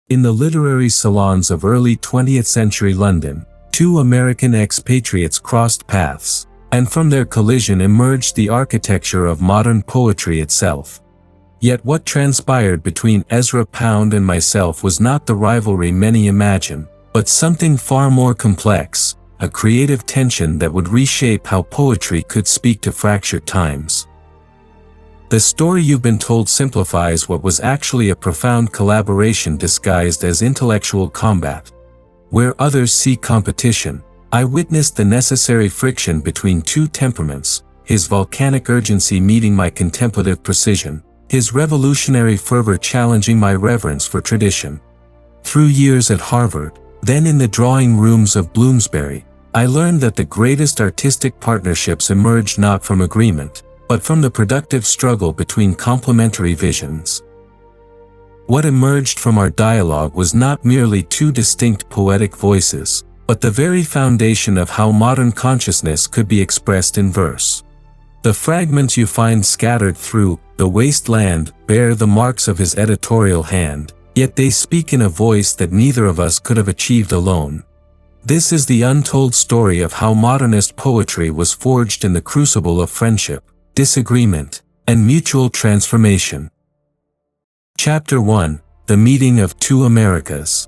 In the literary salons of early 20th century London, two American expatriates crossed paths, and from their collision emerged the architecture of modern poetry itself. Yet what transpired between Ezra Pound and myself was not the rivalry many imagine, but something far more complex, a creative tension that would reshape how poetry could speak to fractured times. The story you've been told simplifies what was actually a profound collaboration disguised as intellectual combat. Where others see competition, I witnessed the necessary friction between two temperaments, his volcanic urgency meeting my contemplative precision, his revolutionary fervor challenging my reverence for tradition. Through years at Harvard, then in the drawing rooms of Bloomsbury, I learned that the greatest artistic partnerships emerge not from agreement, but from the productive struggle between complementary visions. What emerged from our dialogue was not merely two distinct poetic voices, but the very foundation of how modern consciousness could be expressed in verse. The fragments you find scattered through the wasteland bear the marks of his editorial hand, yet they speak in a voice that neither of us could have achieved alone. This is the untold story of how modernist poetry was forged in the crucible of friendship, disagreement, and mutual transformation. Chapter 1: The Meeting of Two Americas.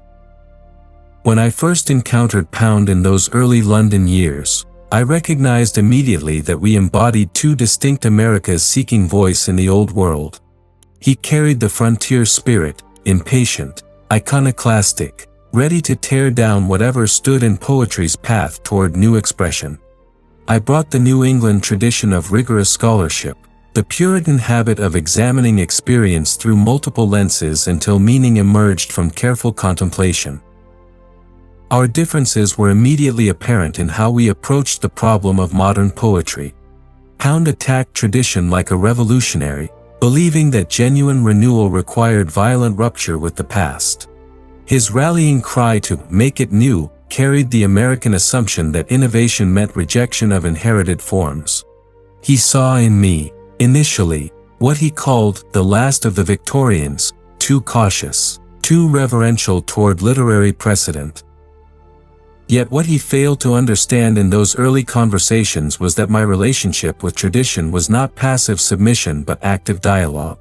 When I first encountered Pound in those early London years, I recognized immediately that we embodied two distinct Americas seeking voice in the old world. He carried the frontier spirit, impatient, iconoclastic, ready to tear down whatever stood in poetry's path toward new expression. I brought the New England tradition of rigorous scholarship, the Puritan habit of examining experience through multiple lenses until meaning emerged from careful contemplation. Our differences were immediately apparent in how we approached the problem of modern poetry. Pound attacked tradition like a revolutionary, believing that genuine renewal required violent rupture with the past. His rallying cry to "make it new" carried the American assumption that innovation meant rejection of inherited forms. He saw in me, initially, what he called the last of the Victorians, too cautious, too reverential toward literary precedent. Yet what he failed to understand in those early conversations was that my relationship with tradition was not passive submission but active dialogue.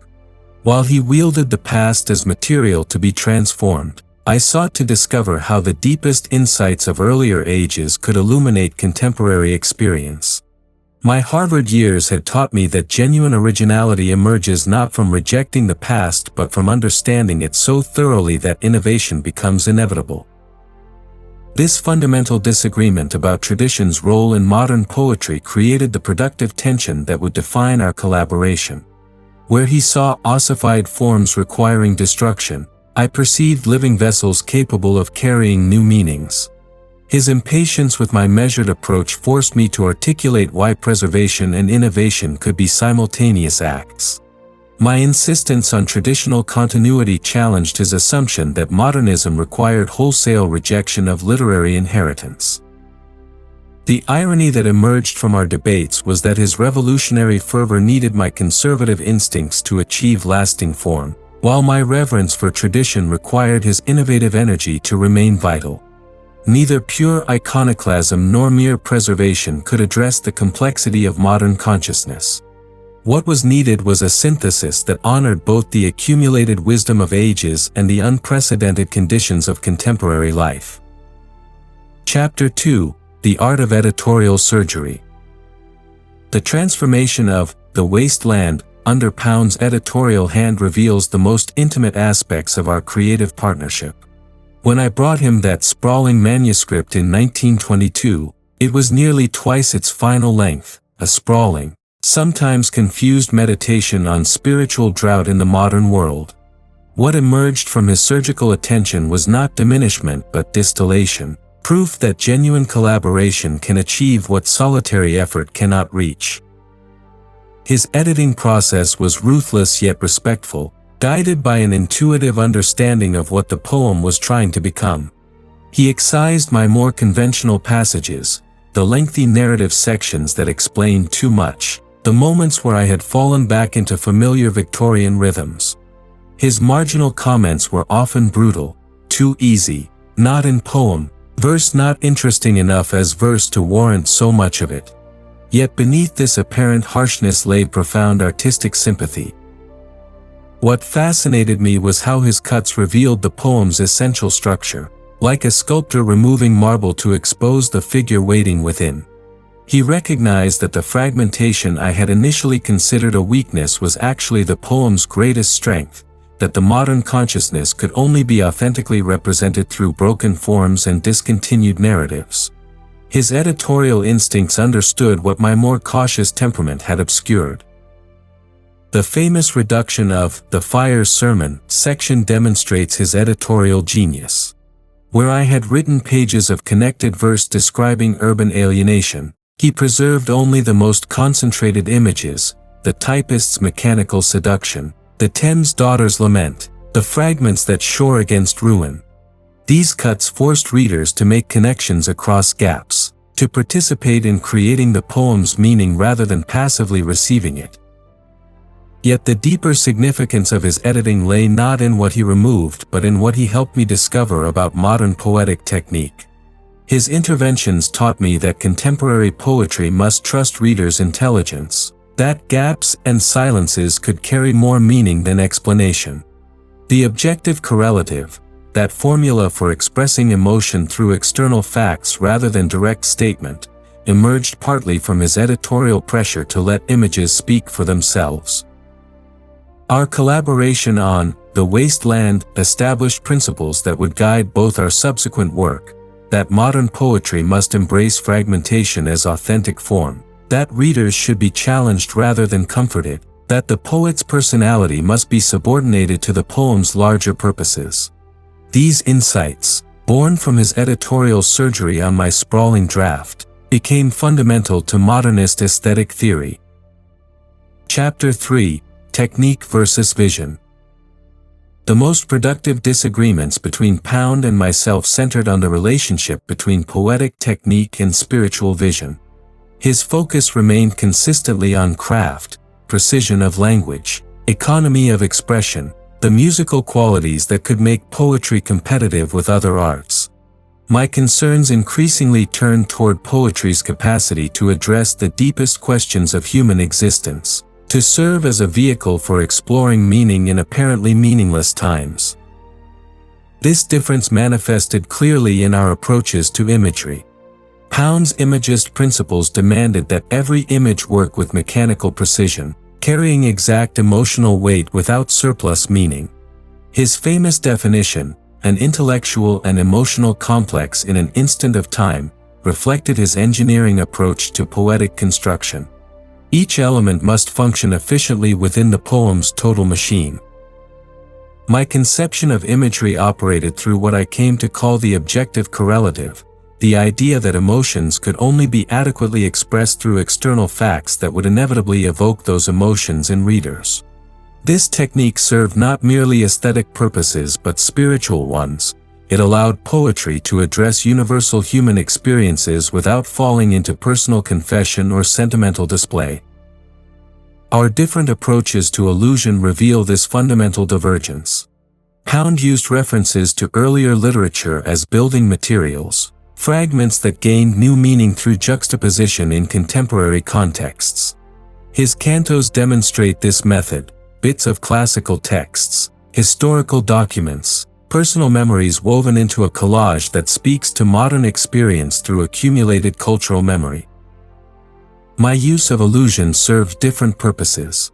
While he wielded the past as material to be transformed, I sought to discover how the deepest insights of earlier ages could illuminate contemporary experience. My Harvard years had taught me that genuine originality emerges not from rejecting the past but from understanding it so thoroughly that innovation becomes inevitable. This fundamental disagreement about tradition's role in modern poetry created the productive tension that would define our collaboration. Where he saw ossified forms requiring destruction, I perceived living vessels capable of carrying new meanings. His impatience with my measured approach forced me to articulate why preservation and innovation could be simultaneous acts. My insistence on traditional continuity challenged his assumption that modernism required wholesale rejection of literary inheritance. The irony that emerged from our debates was that his revolutionary fervor needed my conservative instincts to achieve lasting form, while my reverence for tradition required his innovative energy to remain vital. Neither pure iconoclasm nor mere preservation could address the complexity of modern consciousness. What was needed was a synthesis that honored both the accumulated wisdom of ages and the unprecedented conditions of contemporary life. Chapter 2: The Art of Editorial Surgery. The transformation of the wasteland under Pound's editorial hand reveals the most intimate aspects of our creative partnership. When I brought him that sprawling manuscript in 1922, it was nearly twice its final length, a sprawling, sometimes confused meditation on spiritual drought in the modern world. What emerged from his surgical attention was not diminishment but distillation, proof that genuine collaboration can achieve what solitary effort cannot reach. His editing process was ruthless yet respectful, guided by an intuitive understanding of what the poem was trying to become. He excised my more conventional passages, the lengthy narrative sections that explained too much, the moments where I had fallen back into familiar Victorian rhythms. His marginal comments were often brutal, too easy, not in poem, verse not interesting enough as verse to warrant so much of it. Yet beneath this apparent harshness lay profound artistic sympathy. What fascinated me was how his cuts revealed the poem's essential structure, like a sculptor removing marble to expose the figure waiting within. He recognized that the fragmentation I had initially considered a weakness was actually the poem's greatest strength, that the modern consciousness could only be authentically represented through broken forms and discontinued narratives. His editorial instincts understood what my more cautious temperament had obscured. The famous reduction of the Fire's Sermon section demonstrates his editorial genius. Where I had written pages of connected verse describing urban alienation, he preserved only the most concentrated images, the typist's mechanical seduction, the Thames daughter's lament, the fragments that shore against ruin. These cuts forced readers to make connections across gaps, to participate in creating the poem's meaning rather than passively receiving it. Yet the deeper significance of his editing lay not in what he removed but in what he helped me discover about modern poetic technique. His interventions taught me that contemporary poetry must trust readers' intelligence, that gaps and silences could carry more meaning than explanation. The objective correlative, that formula for expressing emotion through external facts rather than direct statement, emerged partly from his editorial pressure to let images speak for themselves. Our collaboration on The Wasteland established principles that would guide both our subsequent work, that modern poetry must embrace fragmentation as authentic form, that readers should be challenged rather than comforted, that the poet's personality must be subordinated to the poem's larger purposes. These insights, born from his editorial surgery on my sprawling draft, became fundamental to modernist aesthetic theory. Chapter 3: Technique versus Vision. The most productive disagreements between Pound and myself centered on the relationship between poetic technique and spiritual vision. His focus remained consistently on craft, precision of language, economy of expression, the musical qualities that could make poetry competitive with other arts. My concerns increasingly turned toward poetry's capacity to address the deepest questions of human existence, to serve as a vehicle for exploring meaning in apparently meaningless times. This difference manifested clearly in our approaches to imagery. Pound's imagist principles demanded that every image work with mechanical precision, carrying exact emotional weight without surplus meaning. His famous definition, an intellectual and emotional complex in an instant of time, reflected his engineering approach to poetic construction. Each element must function efficiently within the poem's total machine. My conception of imagery operated through what I came to call the objective correlative, the idea that emotions could only be adequately expressed through external facts that would inevitably evoke those emotions in readers. This technique served not merely aesthetic purposes but spiritual ones. It allowed poetry to address universal human experiences without falling into personal confession or sentimental display. Our different approaches to allusion reveal this fundamental divergence. Pound used references to earlier literature as building materials, fragments that gained new meaning through juxtaposition in contemporary contexts. His cantos demonstrate this method: bits of classical texts, historical documents, personal memories woven into a collage that speaks to modern experience through accumulated cultural memory. My use of allusion served different purposes.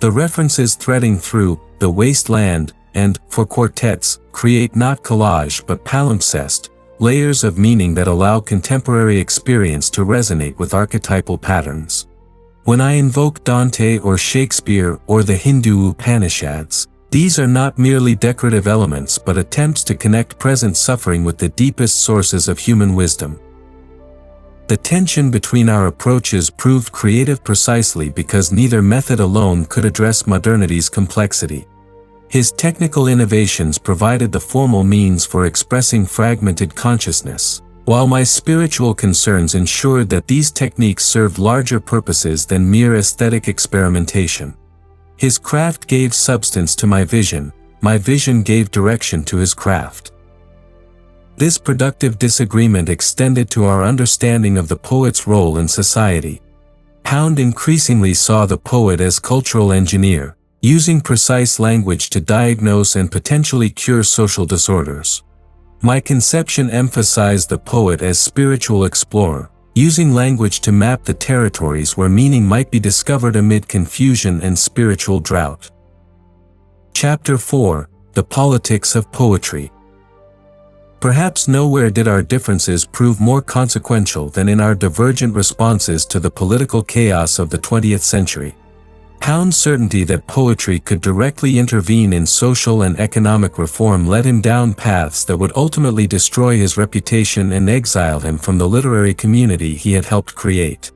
The references threading through The Wasteland and For Quartets create not collage but palimpsest, layers of meaning that allow contemporary experience to resonate with archetypal patterns. When I invoke Dante or Shakespeare or the Hindu Upanishads, these are not merely decorative elements but attempts to connect present suffering with the deepest sources of human wisdom. The tension between our approaches proved creative precisely because neither method alone could address modernity's complexity. His technical innovations provided the formal means for expressing fragmented consciousness, while my spiritual concerns ensured that these techniques served larger purposes than mere aesthetic experimentation. His craft gave substance to my vision gave direction to his craft. This productive disagreement extended to our understanding of the poet's role in society. Pound increasingly saw the poet as cultural engineer, using precise language to diagnose and potentially cure social disorders. My conception emphasized the poet as spiritual explorer, using language to map the territories where meaning might be discovered amid confusion and spiritual drought. Chapter 4: The Politics of Poetry. Perhaps nowhere did our differences prove more consequential than in our divergent responses to the political chaos of the 20th century. Pound's certainty that poetry could directly intervene in social and economic reform led him down paths that would ultimately destroy his reputation and exile him from the literary community he had helped create.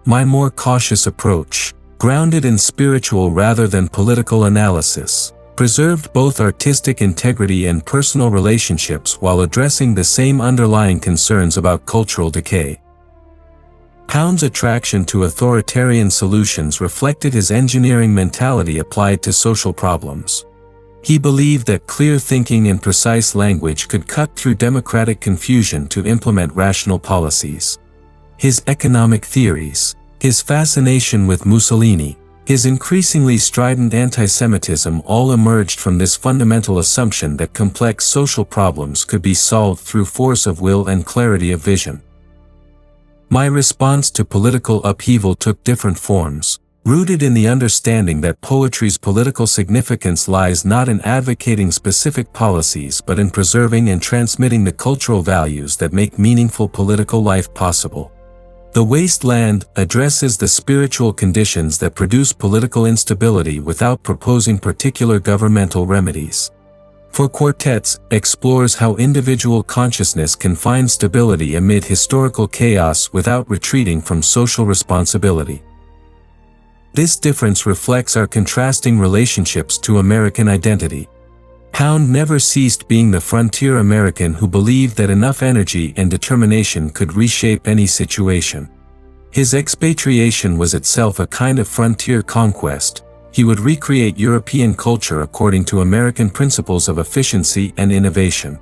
My more cautious approach, grounded in spiritual rather than political analysis, preserved both artistic integrity and personal relationships while addressing the same underlying concerns about cultural decay. Pound's attraction to authoritarian solutions reflected his engineering mentality applied to social problems. He believed that clear thinking and precise language could cut through democratic confusion to implement rational policies. His economic theories, his fascination with Mussolini, his increasingly strident anti-Semitism all emerged from this fundamental assumption that complex social problems could be solved through force of will and clarity of vision. My response to political upheaval took different forms, rooted in the understanding that poetry's political significance lies not in advocating specific policies but in preserving and transmitting the cultural values that make meaningful political life possible. The Wasteland addresses the spiritual conditions that produce political instability without proposing particular governmental remedies. For Quartets, explores how individual consciousness can find stability amid historical chaos without retreating from social responsibility. This difference reflects our contrasting relationships to American identity. Pound never ceased being the frontier American who believed that enough energy and determination could reshape any situation. His expatriation was itself a kind of frontier conquest. He would recreate European culture according to American principles of efficiency and innovation.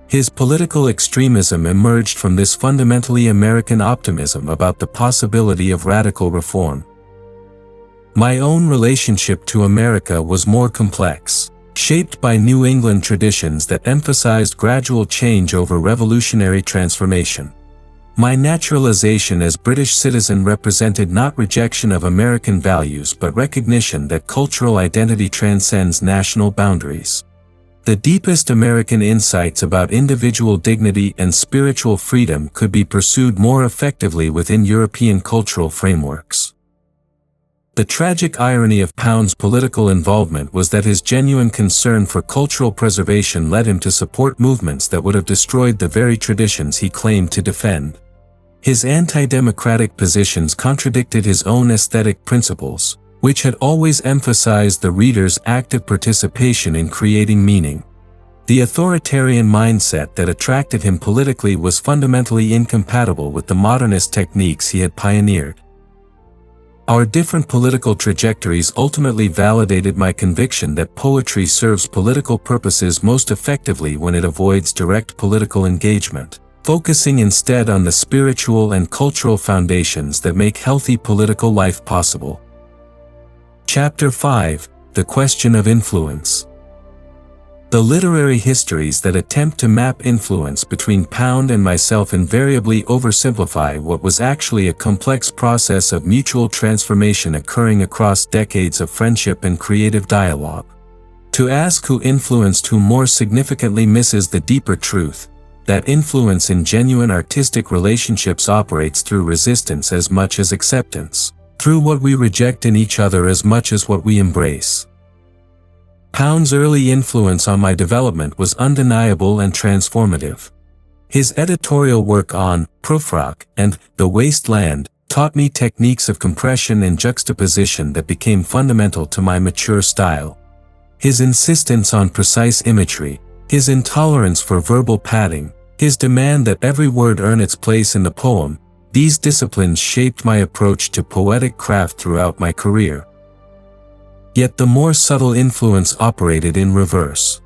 His political extremism emerged from this fundamentally American optimism about the possibility of radical reform. My own relationship to America was more complex, shaped by New England traditions that emphasized gradual change over revolutionary transformation. My naturalization as British citizen represented not rejection of American values but recognition that cultural identity transcends national boundaries. The deepest American insights about individual dignity and spiritual freedom could be pursued more effectively within European cultural frameworks. The tragic irony of Pound's political involvement was that his genuine concern for cultural preservation led him to support movements that would have destroyed the very traditions he claimed to defend. His anti-democratic positions contradicted his own aesthetic principles, which had always emphasized the reader's active participation in creating meaning. The authoritarian mindset that attracted him politically was fundamentally incompatible with the modernist techniques he had pioneered. Our different political trajectories ultimately validated my conviction that poetry serves political purposes most effectively when it avoids direct political engagement, focusing instead on the spiritual and cultural foundations that make healthy political life possible. Chapter 5: The Question of Influence. The literary histories that attempt to map influence between Pound and myself invariably oversimplify what was actually a complex process of mutual transformation occurring across decades of friendship and creative dialogue. To ask who influenced who more significantly misses the deeper truth that influence in genuine artistic relationships operates through resistance as much as acceptance, through what we reject in each other as much as what we embrace. Pound's early influence on my development was undeniable and transformative. His editorial work on Prufrock and The Wasteland taught me techniques of compression and juxtaposition that became fundamental to my mature style. His insistence on precise imagery, his intolerance for verbal padding, his demand that every word earn its place in the poem, these disciplines shaped my approach to poetic craft throughout my career. Yet the more subtle influence operated in reverse.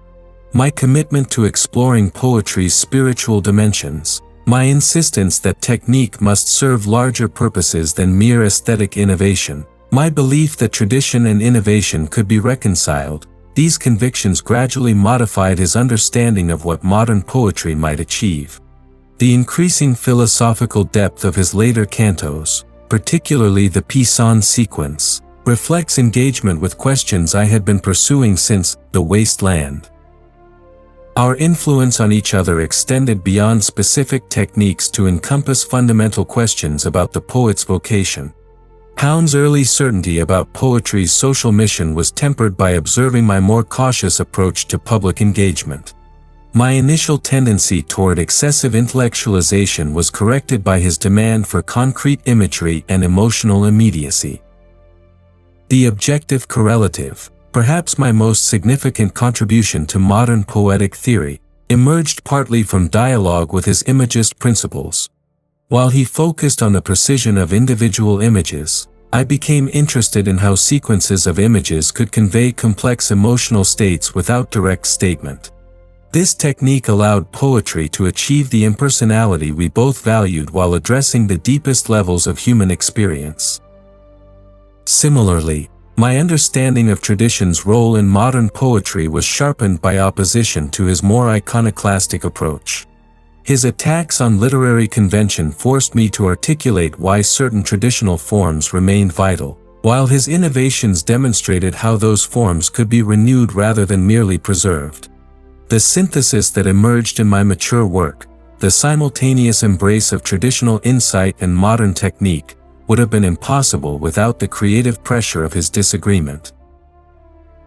My commitment to exploring poetry's spiritual dimensions, my insistence that technique must serve larger purposes than mere aesthetic innovation, my belief that tradition and innovation could be reconciled, these convictions gradually modified his understanding of what modern poetry might achieve. The increasing philosophical depth of his later cantos, particularly the Pisane sequence, reflects engagement with questions I had been pursuing since The Waste Land. Our influence on each other extended beyond specific techniques to encompass fundamental questions about the poet's vocation. Pound's early certainty about poetry's social mission was tempered by observing my more cautious approach to public engagement. My initial tendency toward excessive intellectualization was corrected by his demand for concrete imagery and emotional immediacy. The objective correlative, perhaps my most significant contribution to modern poetic theory, emerged partly from dialogue with his imagist principles. While he focused on the precision of individual images, I became interested in how sequences of images could convey complex emotional states without direct statement. This technique allowed poetry to achieve the impersonality we both valued while addressing the deepest levels of human experience. Similarly, my understanding of tradition's role in modern poetry was sharpened by opposition to his more iconoclastic approach. His attacks on literary convention forced me to articulate why certain traditional forms remained vital, while his innovations demonstrated how those forms could be renewed rather than merely preserved. The synthesis that emerged in my mature work, the simultaneous embrace of traditional insight and modern technique, would have been impossible without the creative pressure of his disagreement.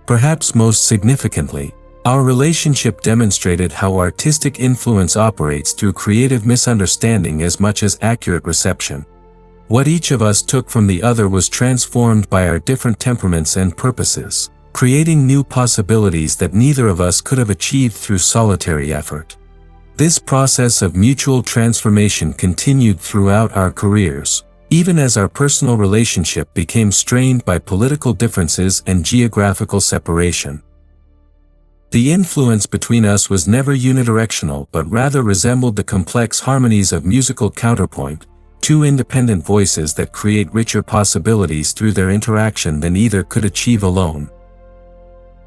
Perhaps most significantly, our relationship demonstrated how artistic influence operates through creative misunderstanding as much as accurate reception. What each of us took from the other was transformed by our different temperaments and purposes, creating new possibilities that neither of us could have achieved through solitary effort. This process of mutual transformation continued throughout our careers, even as our personal relationship became strained by political differences and geographical separation. The influence between us was never unidirectional but rather resembled the complex harmonies of musical counterpoint, two independent voices that create richer possibilities through their interaction than either could achieve alone.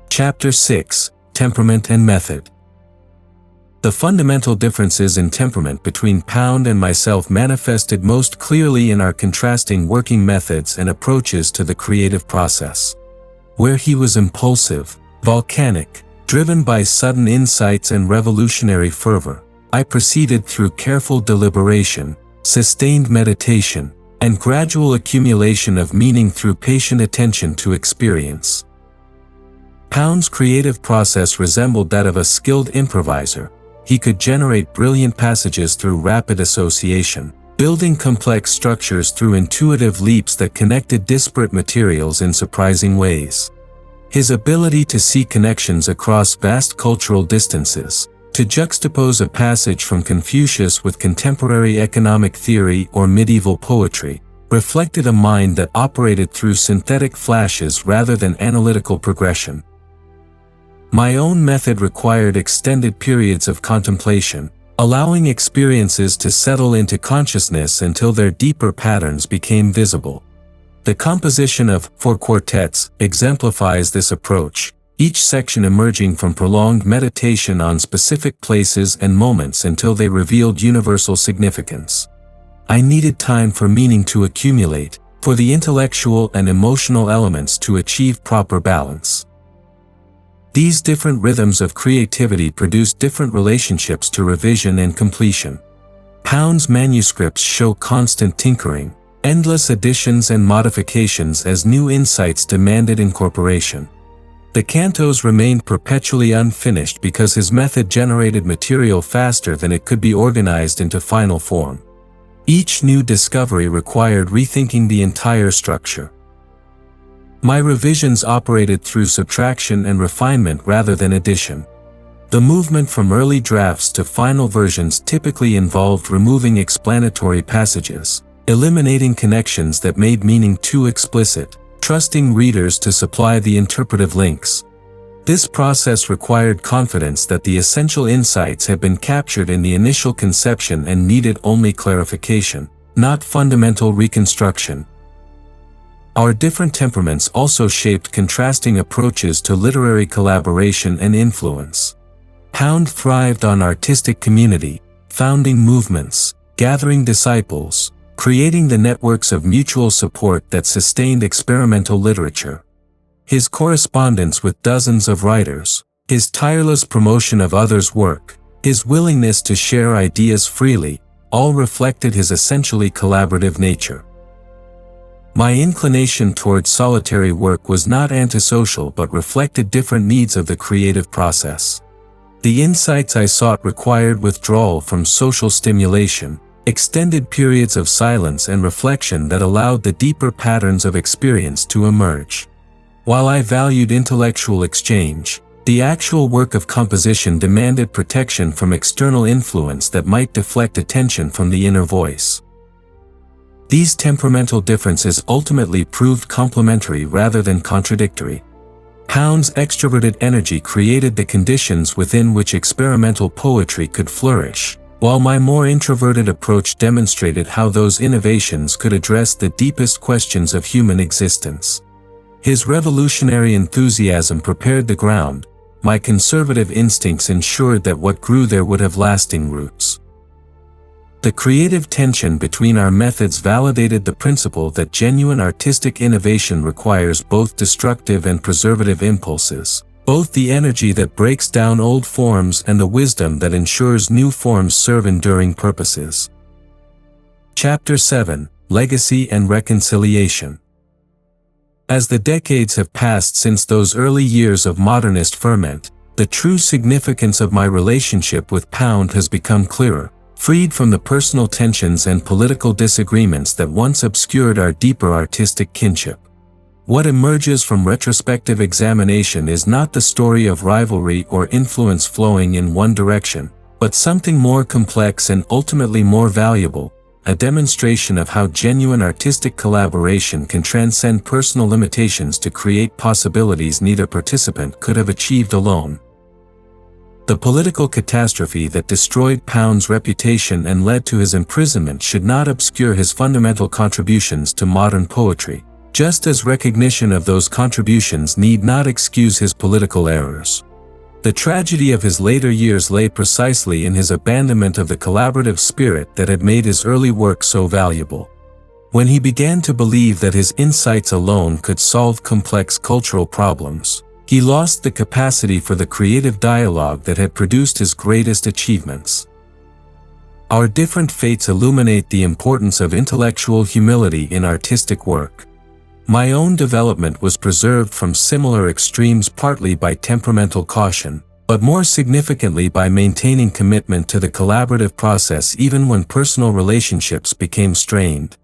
Chapter 6: Temperament and Method. The fundamental differences in temperament between Pound and myself manifested most clearly in our contrasting working methods and approaches to the creative process. Where he was impulsive, volcanic, driven by sudden insights and revolutionary fervor, I proceeded through careful deliberation, sustained meditation, and gradual accumulation of meaning through patient attention to experience. Pound's creative process resembled that of a skilled improviser. He could generate brilliant passages through rapid association, building complex structures through intuitive leaps that connected disparate materials in surprising ways. His ability to see connections across vast cultural distances, to juxtapose a passage from Confucius with contemporary economic theory or medieval poetry, reflected a mind that operated through synthetic flashes rather than analytical progression. My own method required extended periods of contemplation, allowing experiences to settle into consciousness until their deeper patterns became visible. The composition of 4 quartets exemplifies this approach, each section emerging from prolonged meditation on specific places and moments until they revealed universal significance. I needed time for meaning to accumulate, for the intellectual and emotional elements to achieve proper balance. These different rhythms of creativity produce different relationships to revision and completion. Pound's manuscripts show constant tinkering, endless additions and modifications as new insights demanded incorporation. The cantos remained perpetually unfinished because his method generated material faster than it could be organized into final form. Each new discovery required rethinking the entire structure. My revisions operated through subtraction and refinement rather than addition. The movement from early drafts to final versions typically involved removing explanatory passages, eliminating connections that made meaning too explicit, trusting readers to supply the interpretive links. This process required confidence that the essential insights had been captured in the initial conception and needed only clarification, not fundamental reconstruction. Our different temperaments also shaped contrasting approaches to literary collaboration and influence. Pound thrived on artistic community, founding movements, gathering disciples, creating the networks of mutual support that sustained experimental literature. His correspondence with dozens of writers, his tireless promotion of others' work, his willingness to share ideas freely, all reflected his essentially collaborative nature. My inclination toward solitary work was not antisocial but reflected different needs of the creative process. The insights I sought required withdrawal from social stimulation, extended periods of silence and reflection that allowed the deeper patterns of experience to emerge. While I valued intellectual exchange, the actual work of composition demanded protection from external influence that might deflect attention from the inner voice. These temperamental differences ultimately proved complementary rather than contradictory. Pound's extroverted energy created the conditions within which experimental poetry could flourish, while my more introverted approach demonstrated how those innovations could address the deepest questions of human existence. His revolutionary enthusiasm prepared the ground, my conservative instincts ensured that what grew there would have lasting roots. The creative tension between our methods validated the principle that genuine artistic innovation requires both destructive and preservative impulses, both the energy that breaks down old forms and the wisdom that ensures new forms serve enduring purposes. Chapter 7: Legacy and Reconciliation. As the decades have passed since those early years of modernist ferment, the true significance of my relationship with Pound has become clearer. Freed from the personal tensions and political disagreements that once obscured our deeper artistic kinship. What emerges from retrospective examination is not the story of rivalry or influence flowing in one direction, but something more complex and ultimately more valuable, a demonstration of how genuine artistic collaboration can transcend personal limitations to create possibilities neither participant could have achieved alone. The political catastrophe that destroyed Pound's reputation and led to his imprisonment should not obscure his fundamental contributions to modern poetry, just as recognition of those contributions need not excuse his political errors. The tragedy of his later years lay precisely in his abandonment of the collaborative spirit that had made his early work so valuable. When he began to believe that his insights alone could solve complex cultural problems, he lost the capacity for the creative dialogue that had produced his greatest achievements. Our different fates illuminate the importance of intellectual humility in artistic work. My own development was preserved from similar extremes partly by temperamental caution, but more significantly by maintaining commitment to the collaborative process even when personal relationships became strained.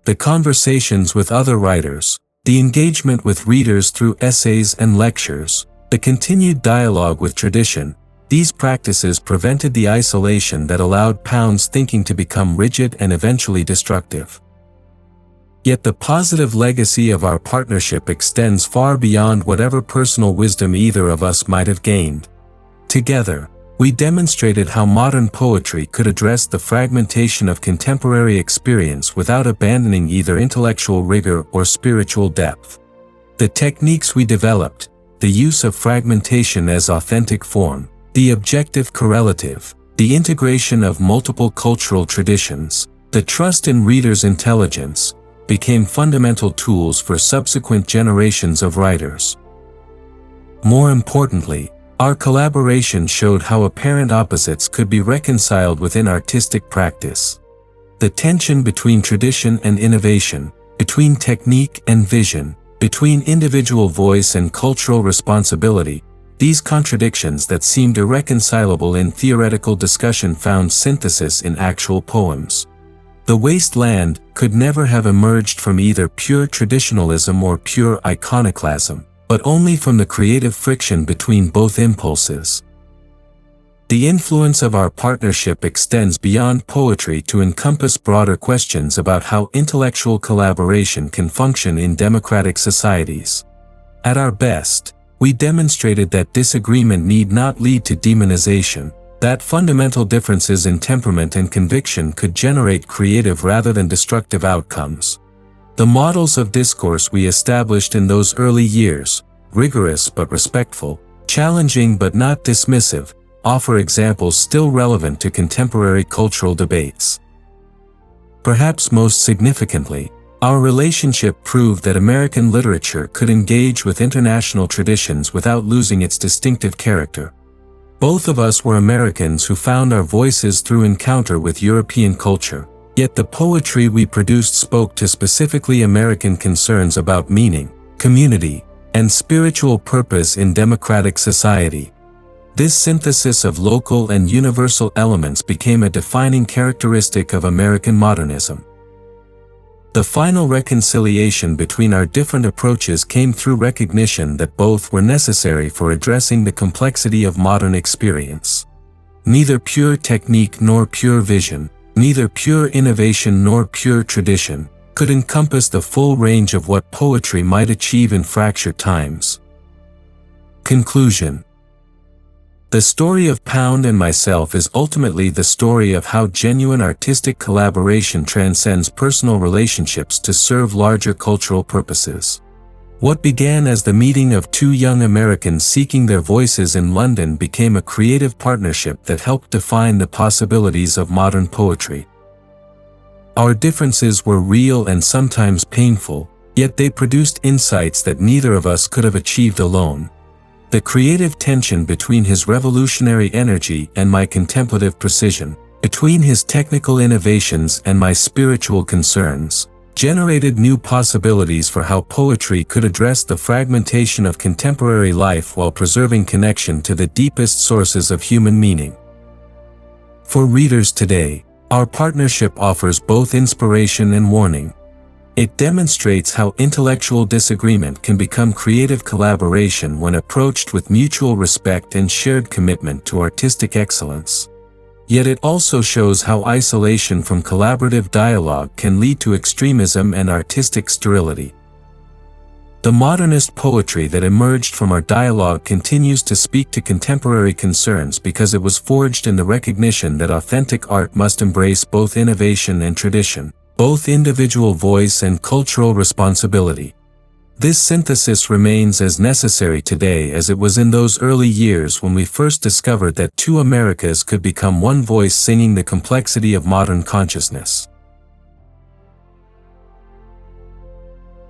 The conversations with other writers, the engagement with readers through essays and lectures, the continued dialogue with tradition, these practices prevented the isolation that allowed Pound's thinking to become rigid and eventually destructive. Yet the positive legacy of our partnership extends far beyond whatever personal wisdom either of us might have gained. Together, we demonstrated how modern poetry could address the fragmentation of contemporary experience without abandoning either intellectual rigor or spiritual depth. The techniques we developed, the use of fragmentation as authentic form, the objective correlative, the integration of multiple cultural traditions, the trust in readers' intelligence, became fundamental tools for subsequent generations of writers. More importantly, our collaboration showed how apparent opposites could be reconciled within artistic practice. The tension between tradition and innovation, between technique and vision, between individual voice and cultural responsibility, these contradictions that seemed irreconcilable in theoretical discussion found synthesis in actual poems. The Waste Land could never have emerged from either pure traditionalism or pure iconoclasm, but only from the creative friction between both impulses. The influence of our partnership extends beyond poetry to encompass broader questions about how intellectual collaboration can function in democratic societies. At our best, We demonstrated that disagreement need not lead to demonization, that fundamental differences in temperament and conviction could generate creative rather than destructive outcomes. The models of discourse we established in those early years, rigorous but respectful, challenging but not dismissive, offer examples still relevant to contemporary cultural debates. Perhaps most significantly, our relationship proved that American literature could engage with international traditions without losing its distinctive character. Both of us were Americans who found our voices through encounter with European culture, yet the poetry we produced spoke to specifically American concerns about meaning, community, and spiritual purpose in democratic society. This synthesis of local and universal elements became a defining characteristic of American modernism. The final reconciliation between our different approaches came through recognition that both were necessary for addressing the complexity of modern experience. Neither pure technique nor pure vision, neither pure innovation nor pure tradition, could encompass the full range of what poetry might achieve in fractured times. Conclusion. The story of Pound and myself is ultimately the story of how genuine artistic collaboration transcends personal relationships to serve larger cultural purposes. What began as the meeting of two young Americans seeking their voices in London became a creative partnership that helped define the possibilities of modern poetry. Our differences were real and sometimes painful, yet they produced insights that neither of us could have achieved alone. The creative tension between his revolutionary energy and my contemplative precision, between his technical innovations and my spiritual concerns, generated new possibilities for how poetry could address the fragmentation of contemporary life while preserving connection to the deepest sources of human meaning. For readers today, our partnership offers both inspiration and warning. It demonstrates how intellectual disagreement can become creative collaboration when approached with mutual respect and shared commitment to artistic excellence. Yet it also shows how isolation from collaborative dialogue can lead to extremism and artistic sterility. The modernist poetry that emerged from our dialogue continues to speak to contemporary concerns because it was forged in the recognition that authentic art must embrace both innovation and tradition, both individual voice and cultural responsibility. This synthesis remains as necessary today as it was in those early years when we first discovered that two Americas could become one voice singing the complexity of modern consciousness.